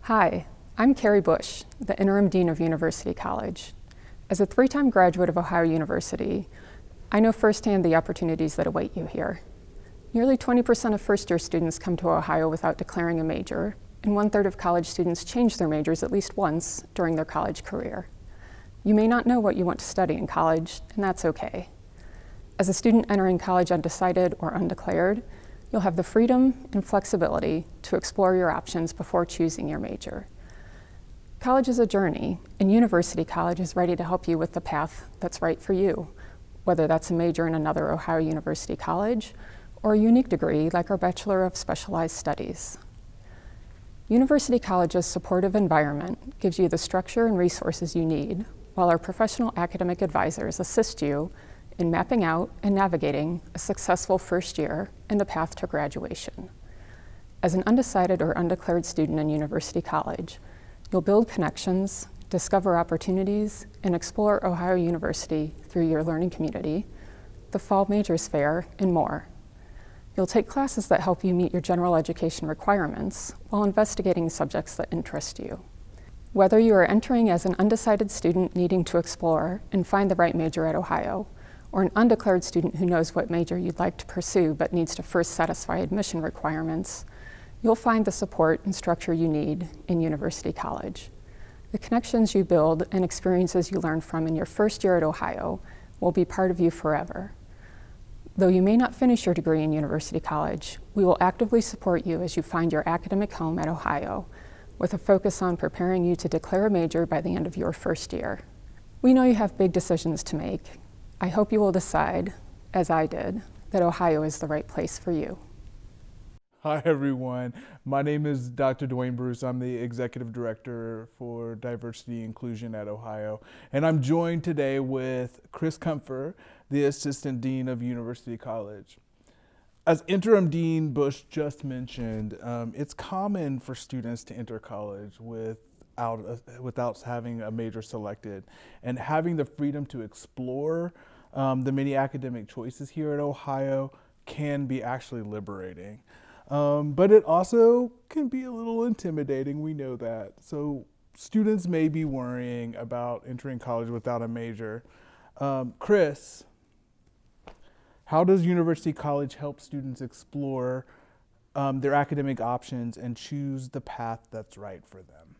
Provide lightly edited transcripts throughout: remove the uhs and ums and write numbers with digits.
Hi, I'm Carey Busch, the Interim Dean of University College. As a three-time graduate of Ohio University, I know firsthand the opportunities that await you here. Nearly 20% of first-year students come to Ohio without declaring a major, and 1/3 of college students change their majors at least once during their college career. You may not know what you want to study in college, and that's okay. As a student entering college undecided or undeclared, you'll have the freedom and flexibility to explore your options before choosing your major. College is a journey, and University College is ready to help you with the path that's right for you, whether that's a major in another Ohio University college or a unique degree like our Bachelor of Specialized Studies. University College's supportive environment gives you the structure and resources you need, while our professional academic advisors assist you in mapping out and navigating a successful first year and the path to graduation. As an undecided or undeclared student in University College, you'll build connections, discover opportunities, and explore Ohio University through your learning community, the Fall Majors Fair, and more. You'll take classes that help you meet your general education requirements while investigating subjects that interest you. Whether you are entering as an undecided student needing to explore and find the right major at Ohio, or an undeclared student who knows what major you'd like to pursue but needs to first satisfy admission requirements, you'll find the support and structure you need in University College. The connections you build and experiences you learn from in your first year at Ohio will be part of you forever. Though you may not finish your degree in University College, we will actively support you as you find your academic home at Ohio, with a focus on preparing you to declare a major by the end of your first year. We know you have big decisions to make. I hope you will decide, as I did, that Ohio is the right place for you. Hi everyone, my name is Dr. Dwayne Bruce. I'm the Executive Director for Diversity Inclusion at Ohio, and I'm joined today with Kris Kumfer, the Assistant Dean of University College. As Interim Dean Busch just mentioned, it's common for students to enter college without having a major selected, and having the freedom to explore the many academic choices here at Ohio can be actually liberating. But it also can be a little intimidating, we know that. So students may be worrying about entering college without a major. Kris, how does University College help students explore their academic options and choose the path that's right for them?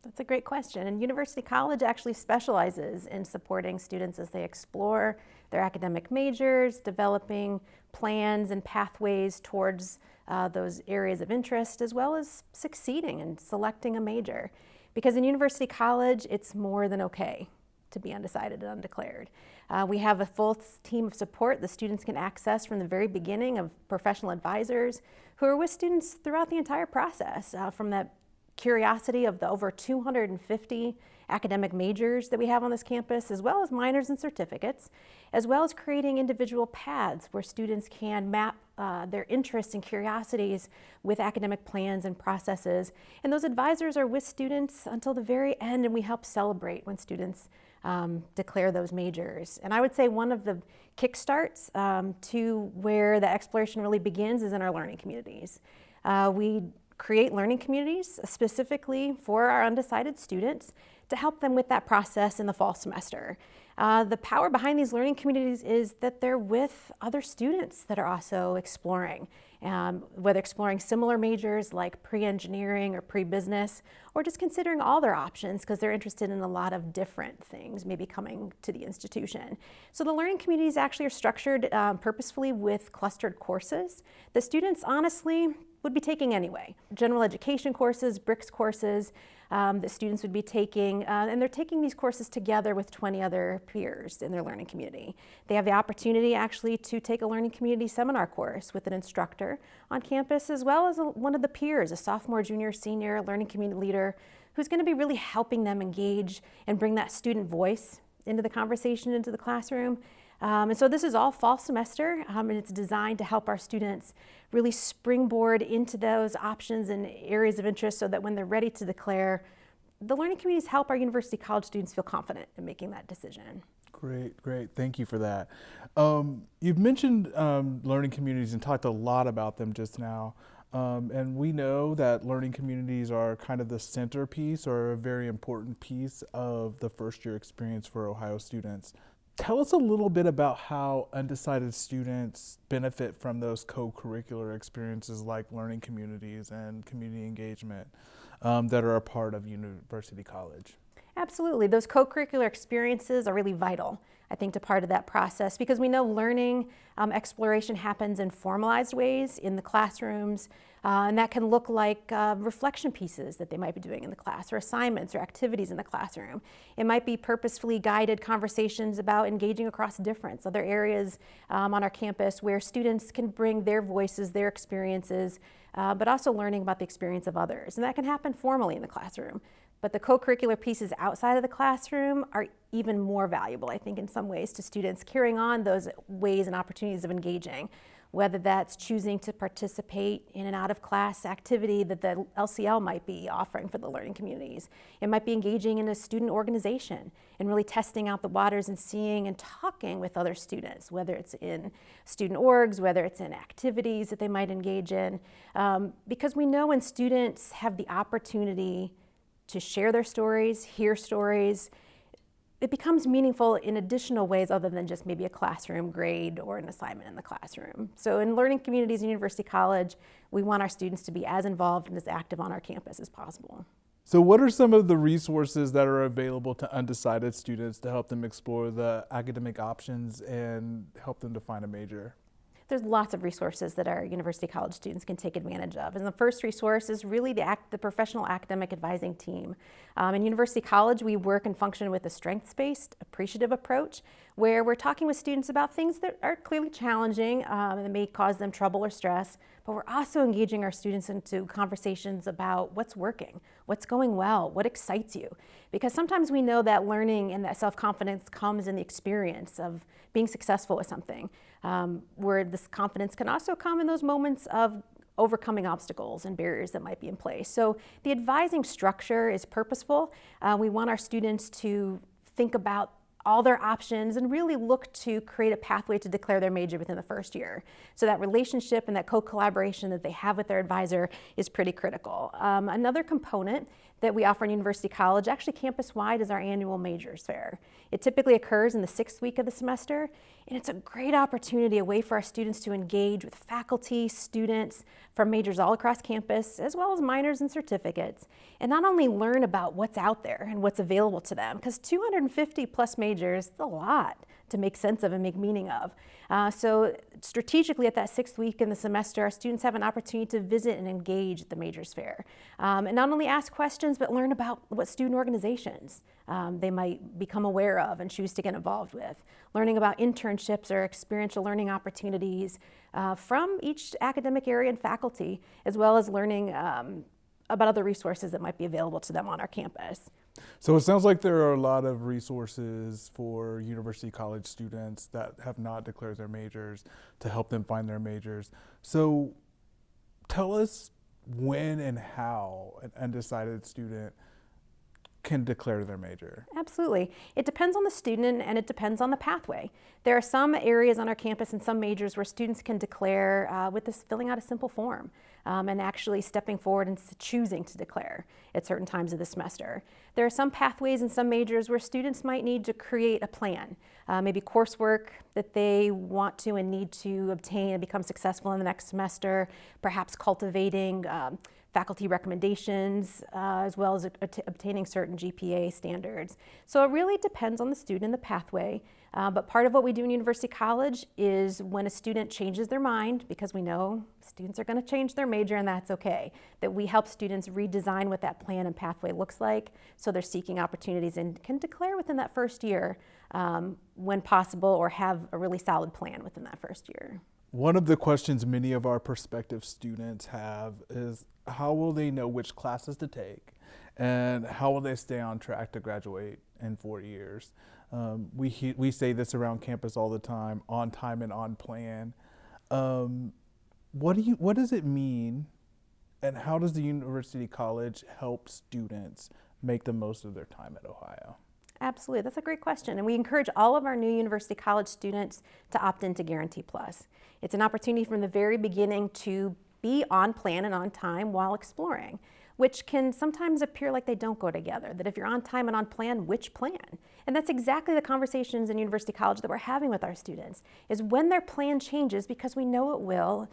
That's a great question. And University College actually specializes in supporting students as they explore their academic majors, developing plans and pathways towards those areas of interest, as well as succeeding and selecting a major. Because in University College, it's more than okay to be undecided and undeclared. We have a full team of support the students can access from the very beginning, of professional advisors who are with students throughout the entire process, from that curiosity of the over 250 academic majors that we have on this campus, as well as minors and certificates, as well as creating individual paths where students can map their interests and curiosities with academic plans and processes. And those advisors are with students until the very end, and we help celebrate when students declare those majors. And I would say one of the kickstarts to where the exploration really begins is in our learning communities. We create learning communities specifically for our undecided students to help them with that process in the fall semester. The power behind these learning communities is that they're with other students that are also exploring, whether exploring similar majors like pre-engineering or pre-business, or just considering all their options because they're interested in a lot of different things maybe coming to the institution. So the learning communities actually are structured purposefully with clustered courses. The students honestly would be taking anyway. General education courses, BRICS courses that students would be taking, and they're taking these courses together with 20 other peers in their learning community. They have the opportunity actually to take a learning community seminar course with an instructor on campus, as well as one of the peers, a sophomore, junior, senior learning community leader, who's going to be really helping them engage and bring that student voice into the conversation, into the classroom. And so this is all fall semester, and it's designed to help our students really springboard into those options and areas of interest so that when they're ready to declare, the learning communities help our University College students feel confident in making that decision. Great, great. Thank you for that. You've mentioned learning communities and talked a lot about them just now. And we know that learning communities are kind of the centerpiece or a very important piece of the first year experience for Ohio students. Tell us a little bit about how undecided students benefit from those co-curricular experiences like learning communities and community engagement that are a part of University College. Absolutely. Those co-curricular experiences are really vital, I think, to part of that process, because we know learning exploration happens in formalized ways in the classrooms, and that can look like reflection pieces that they might be doing in the class, or assignments or activities in the classroom. It might be purposefully guided conversations about engaging across difference, other areas on our campus where students can bring their voices, their experiences, but also learning about the experience of others. And that can happen formally in the classroom. But the co-curricular pieces outside of the classroom are even more valuable, I think, in some ways to students, carrying on those ways and opportunities of engaging, whether that's choosing to participate in an out-of-class activity that the LCL might be offering for the learning communities. It might be engaging in a student organization and really testing out the waters and seeing and talking with other students, whether it's in student orgs, whether it's in activities that they might engage in. Because we know when students have the opportunity to share their stories, hear stories, it becomes meaningful in additional ways other than just maybe a classroom grade or an assignment in the classroom. So in learning communities in University College, we want our students to be as involved and as active on our campus as possible. So what are some of the resources that are available to undecided students to help them explore the academic options and help them to find a major? There's lots of resources that our University College students can take advantage of. And the first resource is really the professional academic advising team. In University College, we work and function with a strengths-based, appreciative approach, where we're talking with students about things that are clearly challenging and that may cause them trouble or stress, but we're also engaging our students into conversations about what's working, what's going well, what excites you. Because sometimes we know that learning and that self-confidence comes in the experience of being successful with something, where this confidence can also come in those moments of overcoming obstacles and barriers that might be in place. So the advising structure is purposeful. We want our students to think about all their options and really look to create a pathway to declare their major within the first year. So that relationship and that co-collaboration that they have with their advisor is pretty critical. Another component that we offer in University College, actually campus-wide, is our annual Majors Fair. It typically occurs in the 6th week of the semester, and it's a great opportunity, a way for our students to engage with faculty, students from majors all across campus, as well as minors and certificates, and not only learn about what's out there and what's available to them, because 250 plus majors is a lot to make sense of and make meaning of. So strategically at that 6th week in the semester, our students have an opportunity to visit and engage at the Majors Fair. And not only ask questions, but learn about what student organizations they might become aware of and choose to get involved with. Learning about internships or experiential learning opportunities from each academic area and faculty, as well as learning about other resources that might be available to them on our campus. So it sounds like there are a lot of resources for University College students that have not declared their majors to help them find their majors. So tell us when and how an undecided student can declare their major. Absolutely. It depends on the student and it depends on the pathway. There are some areas on our campus and some majors where students can declare with this filling out a simple form and actually stepping forward and choosing to declare at certain times of the semester. There are some pathways in some majors where students might need to create a plan, maybe coursework that they want to and need to obtain and become successful in the next semester, perhaps cultivating faculty recommendations, as well as obtaining certain GPA standards. So it really depends on the student and the pathway. But part of what we do in University College is when a student changes their mind, because we know students are going to change their major and that's okay, that we help students redesign what that plan and pathway looks like so they're seeking opportunities and can declare within that first year when possible, or have a really solid plan within that first year. One of the questions many of our prospective students have is, how will they know which classes to take, and how will they stay on track to graduate in 4 years? We say this around campus all the time: on time and on plan. What does it mean, and how does the University College help students make the most of their time at Ohio? Absolutely, that's a great question. And we encourage all of our new University College students to opt into Guarantee Plus. It's an opportunity from the very beginning to be on plan and on time while exploring, which can sometimes appear like they don't go together, that if you're on time and on plan, which plan? And that's exactly the conversations in University College that we're having with our students, is when their plan changes, because we know it will,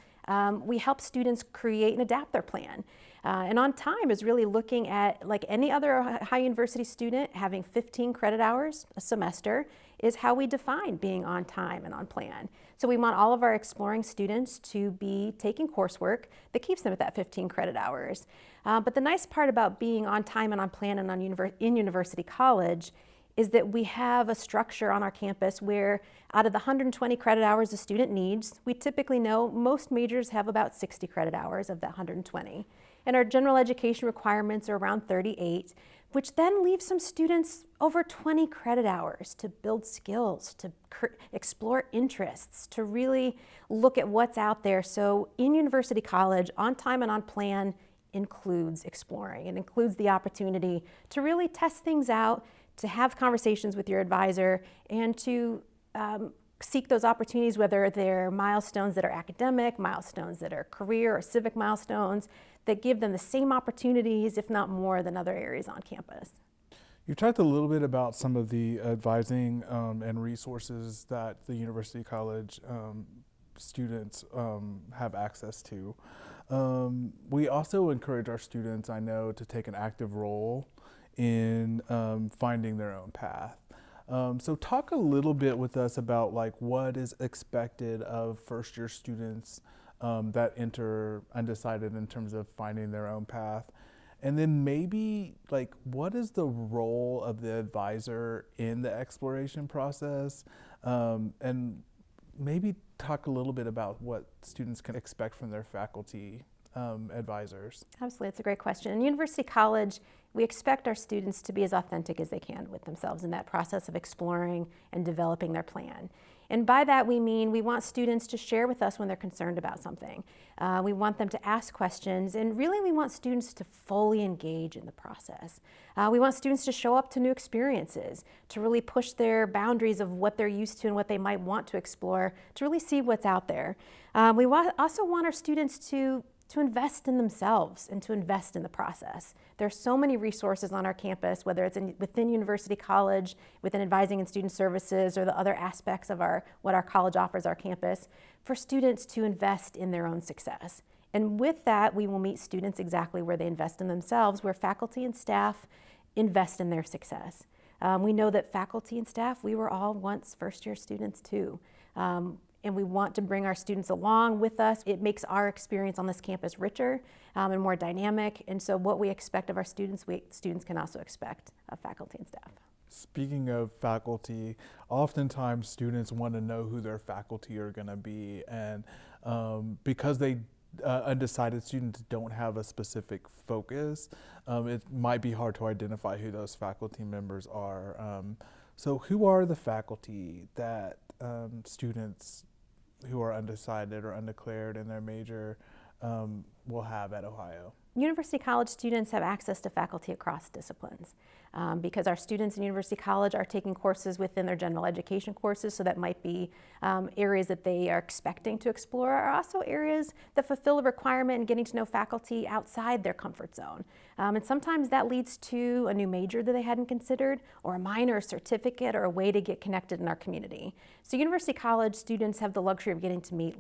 we help students create and adapt their plan. And on time is really looking at, like any other high university student, having 15 credit hours a semester is how we define being on time and on plan. So we want all of our exploring students to be taking coursework that keeps them at that 15 credit hours. But the nice part about being on time and on plan and in University College is that we have a structure on our campus where out of the 120 credit hours a student needs, we typically know most majors have about 60 credit hours of that 120. And our general education requirements are around 38, which then leaves some students over 20 credit hours to build skills, to explore interests, to really look at what's out there. So in University College, on time and on plan includes exploring. It includes the opportunity to really test things out, to have conversations with your advisor, and to seek those opportunities, whether they're milestones that are academic, milestones that are career or civic milestones, that give them the same opportunities, if not more, than other areas on campus. You talked a little bit about some of the advising and resources that the University College students have access to. We also encourage our students, I know, to take an active role in finding their own path. So talk a little bit with us about like what is expected of first year students that enter undecided in terms of finding their own path. And then maybe like what is the role of the advisor in the exploration process? And maybe talk a little bit about what students can expect from their faculty advisors. Absolutely, it's a great question. In University College, we expect our students to be as authentic as they can with themselves in that process of exploring and developing their plan. And by that we mean we want students to share with us when they're concerned about something. We want them to ask questions, and really we want students to fully engage in the process. We want students to show up to new experiences, to really push their boundaries of what they're used to and what they might want to explore, to really see what's out there. We also want our students to invest in themselves and to invest in the process. There are so many resources on our campus, whether it's within University College, within advising and student services, or the other aspects of what our college offers our campus, for students to invest in their own success. And with that, we will meet students exactly where they invest in themselves, where faculty and staff invest in their success. We know that faculty and staff, we were all once first-year students too. And we want to bring our students along with us. It makes our experience on this campus richer and more dynamic. And so what we expect of our students, students can also expect of faculty and staff. Speaking of faculty, oftentimes students want to know who their faculty are going to be, and because undecided students don't have a specific focus, it might be hard to identify who those faculty members are. So who are the faculty that students who are undecided or undeclared in their major will have at Ohio? University College students have access to faculty across disciplines because our students in University College are taking courses within their general education courses, so that might be areas that they are expecting to explore, are also areas that fulfill a requirement in getting to know faculty outside their comfort zone. And sometimes that leads to a new major that they hadn't considered, or a minor, or certificate, or a way to get connected in our community. So University College students have the luxury of getting to meet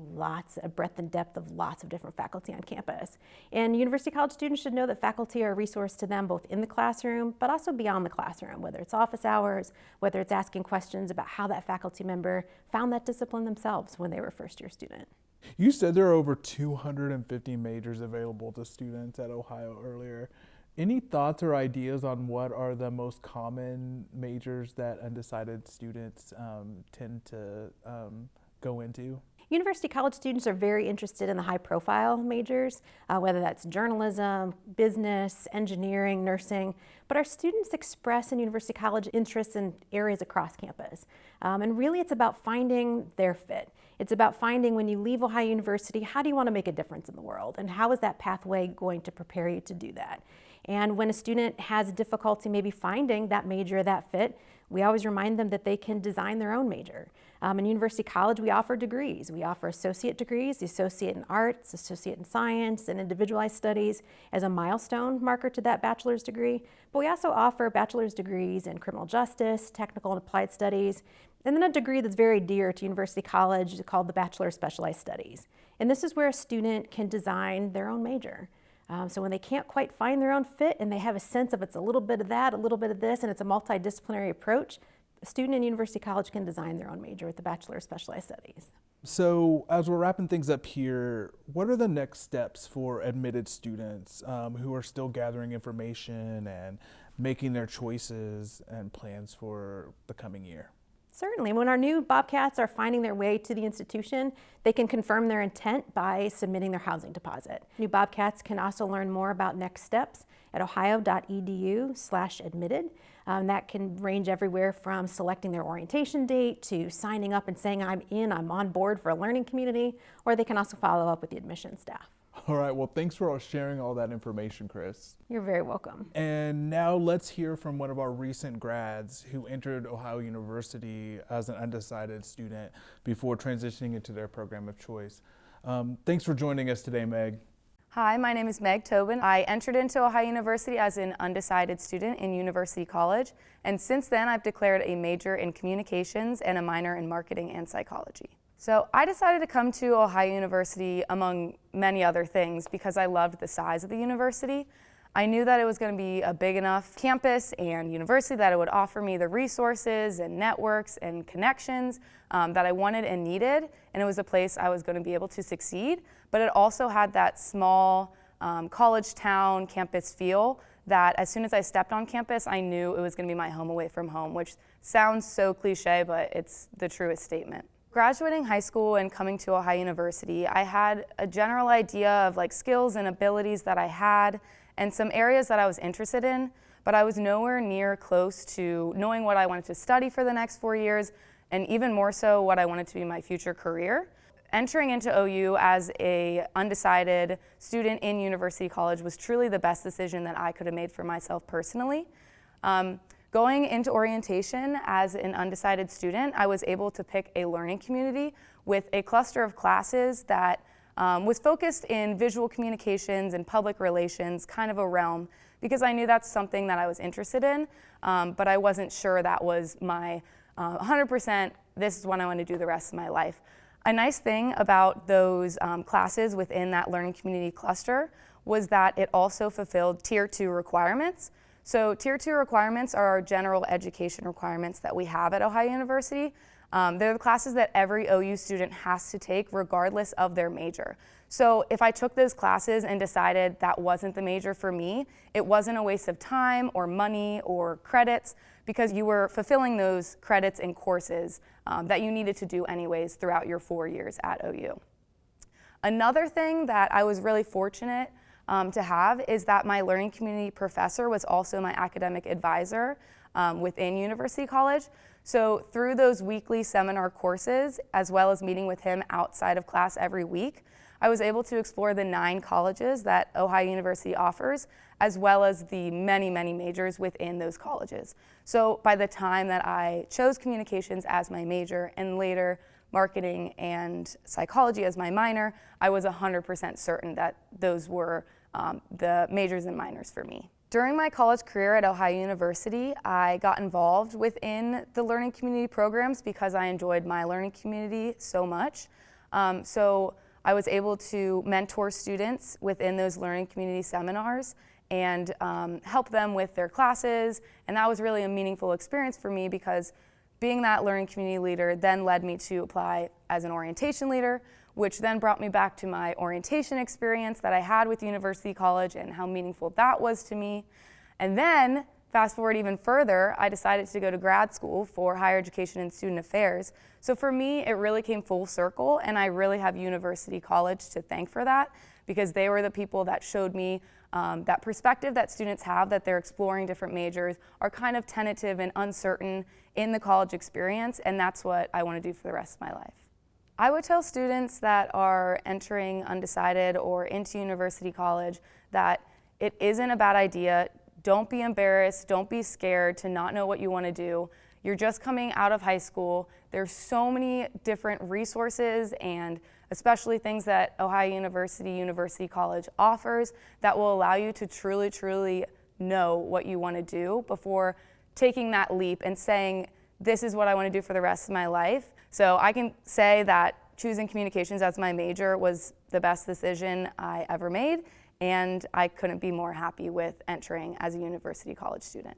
a breadth and depth of lots of different faculty on campus. And University College students should know that faculty are a resource to them both in the classroom, but also beyond the classroom, whether it's office hours, whether it's asking questions about how that faculty member found that discipline themselves when they were a first-year student. You said there are over 250 majors available to students at Ohio earlier. Any thoughts or ideas on what are the most common majors that undecided students tend to go into? University College students are very interested in the high-profile majors, whether that's journalism, business, engineering, nursing, but our students express in University College interests in areas across campus. And really it's about finding their fit. It's about finding, when you leave Ohio University, how do you want to make a difference in the world? And how is that pathway going to prepare you to do that? And when a student has difficulty maybe finding that major, that fit, we always remind them that they can design their own major. In University College, we offer degrees. We offer associate degrees, the associate in arts, associate in science, and individualized studies as a milestone marker to that bachelor's degree. But we also offer bachelor's degrees in criminal justice, technical and applied studies, and then a degree that's very dear to University College called the Bachelor of Specialized Studies. And this is where a student can design their own major. So when they can't quite find their own fit and they have a sense of it's a little bit of that, a little bit of this, and it's a multidisciplinary approach, a student in University College can design their own major with the Bachelor of Specialized Studies. So as we're wrapping things up here, what are the next steps for admitted students who are still gathering information and making their choices and plans for the coming year? Certainly. When our new Bobcats are finding their way to the institution, they can confirm their intent by submitting their housing deposit. New Bobcats can also learn more about next steps at ohio.edu/admitted. That can range everywhere from selecting their orientation date to signing up and saying, I'm on board for a learning community, or they can also follow up with the admissions staff. All right, well, thanks for sharing all that information, Kris. You're very welcome. And now let's hear from one of our recent grads who entered Ohio University as an undecided student before transitioning into their program of choice. Thanks for joining us today, Meg. Hi, my name is Meg Tobin. I entered into Ohio University as an undecided student in University College, and since then I've declared a major in communications and a minor in marketing and psychology. So I decided to come to Ohio University among many other things because I loved the size of the university. I knew that it was going to be a big enough campus and university that it would offer me the resources and networks and connections that I wanted and needed, and it was a place I was going to be able to succeed. But it also had that small college town campus feel that as soon as I stepped on campus, I knew it was going to be my home away from home, which sounds so cliche, but it's the truest statement. Graduating high school and coming to Ohio University, I had a general idea of skills and abilities that I had and some areas that I was interested in, but I was nowhere near close to knowing what I wanted to study for the next 4 years, and even more so what I wanted to be my future career. Entering into OU as an undecided student in University College was truly the best decision that I could have made for myself personally. Going into orientation as an undecided student, I was able to pick a learning community with a cluster of classes that was focused in visual communications and public relations, kind of a realm, because I knew that's something that I was interested in, but I wasn't sure that was my 100%, this is what I want to do the rest of my life. A nice thing about those classes within that learning community cluster was that it also fulfilled Tier 2 requirements. So Tier 2 requirements are our general education requirements that we have at Ohio University. They're the classes that every OU student has to take regardless of their major. So if I took those classes and decided that wasn't the major for me, it wasn't a waste of time or money or credits because you were fulfilling those credits and courses that you needed to do anyways throughout your 4 years at OU. Another thing that I was really fortunate to have is that my learning community professor was also my academic advisor within University College. So through those weekly seminar courses, as well as meeting with him outside of class every week, I was able to explore the 9 colleges that Ohio University offers, as well as the many, many majors within those colleges. So by the time that I chose communications as my major and later marketing and psychology as my minor, I was 100% certain that those were the majors and minors for me. During my college career at Ohio University, I got involved within the learning community programs because I enjoyed my learning community so much. So I was able to mentor students within those learning community seminars and help them with their classes, and that was really a meaningful experience for me because being that learning community leader then led me to apply as an orientation leader, which then brought me back to my orientation experience that I had with University College and how meaningful that was to me. And then, fast forward even further, I decided to go to grad school for higher education and student affairs. So for me, it really came full circle, and I really have University College to thank for that because they were the people that showed me that perspective that students have, that they're exploring different majors, are kind of tentative and uncertain in the college experience, and that's what I want to do for the rest of my life. I would tell students that are entering undecided or into University College that it isn't a bad idea. Don't be embarrassed, don't be scared to not know what you want to do. You're just coming out of high school. There's so many different resources and especially things that Ohio University College offers that will allow you to truly, truly know what you want to do before taking that leap and saying, this is what I want to do for the rest of my life. So I can say that choosing communications as my major was the best decision I ever made, and I couldn't be more happy with entering as a university college student.